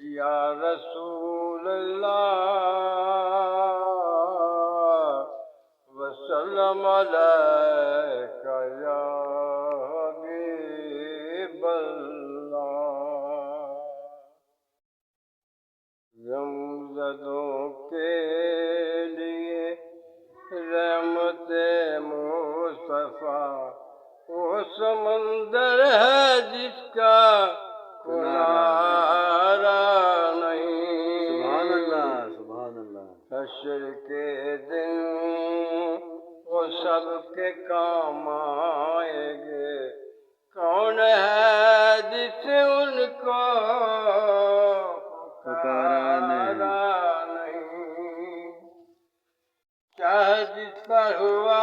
یا رسول اللہ وسلم علیک یا حبیب اللہ۔ غمزدوں کے لیے رحمت مصطفیٰ وہ سمندر ہے جس کا کنارہ نہیں۔ سبحان اللہ، سبحان اللہ۔ حشر کے دن وہ سب کے کام آئیں گے، کون ہے جسے ان کو پکارا نہیں۔ چاہے جس پر ہوا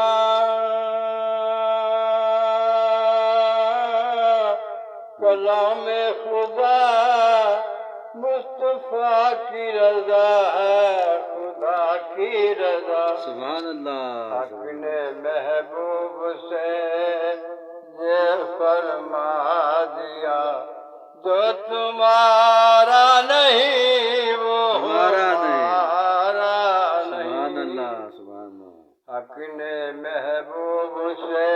کلام خدا، مصطفیٰ کی رضا ہے خدا کی رضا۔ سبحان اللہ۔ حق نے محبوب سے یہ فرما دیا، جو تمہارا نہیں وہ ہمارا نہیں۔ ہمارا سبحان نہیں۔ اللہ، سبحان اللہ۔ حق نے محبوب سے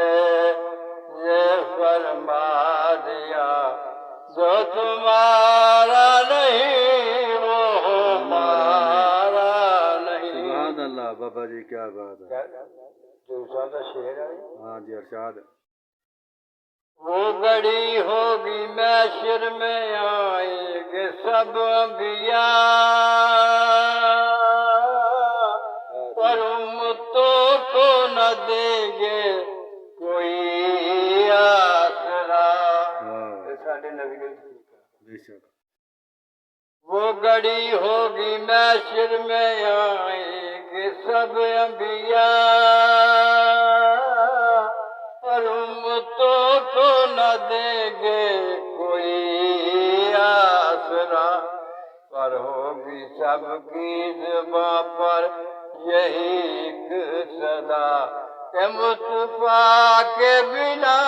یہ فرما دیا، جو تمہارا نہیں وہ ہمارا نہیں۔ سبحان اللہ بابا جی، کیا بات ہے۔ دوسرا شعر ہے، ہاں جی، ارشاد۔ وہ گھڑی ہوگی محشر میں آئیں گے سب انبیاء، پر امتوں کو نہ دیں گے کوئی آسرا۔ ساڈے نبی نے بے شک۔ وہ گھڑی ہوگی محشر میں آئیں گے سب انبیاء، پر امتوں کو نہ دیں گے کوئی آسرا، پر ہوگی سب کی زباں پر یہی ایک صدا کہ مصطفیٰ کے بنا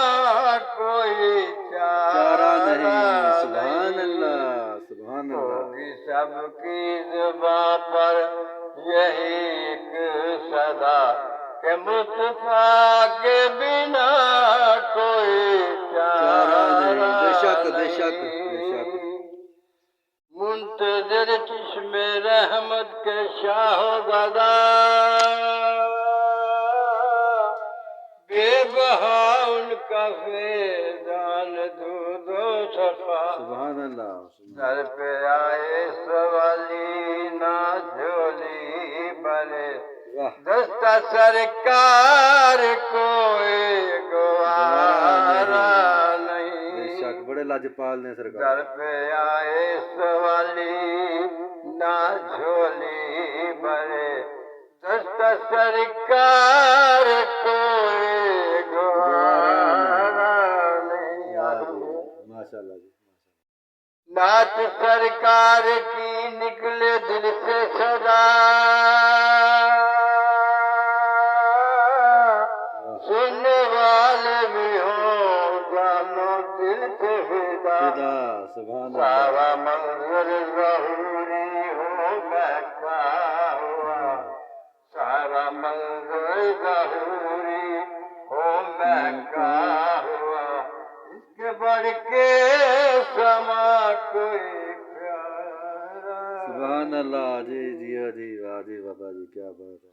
کوئی چارہ نہیں۔ سبحان اللہ، سبحان اللہ۔ ہوگی سب کی زباں پر یہی ایک صدا کہ مصطفیٰ کے بنا کوئی چارہ نہیں۔ بے شک، بے شک، بے شک۔ منتظر چشم رحمت کے شاہ و گدا، بے بہا ان کا فیضان دودھ و صفا۔ سبحان اللہ۔ در پہ آئے سوالی نہ جھولی بھرے، واہ۔ دستہ سرکار کوئی گوارا بے نہیں۔ شک، بڑے لاجپال نے سرکار۔ در پہ آئے سوالی نہ جھولی بھرے، دستہ سرکار کوئی گوارا نہیں۔ ماشاء اللہ جی۔ نعت سرکار کی نکلے دل سے صدا، سننے والے بھی ہوں جانو دل سے فدا۔ سبحان اللہ۔ سارا منظر ظہوری ہو مہکا ہوا، سارا منظر ظہوری ہو مہکا ہوا، اس کے بڑھ کے سما کوئی پیارا۔ سبحان اللہ جی، جی جی، واہ جی بابا جی، کیا بات ہے۔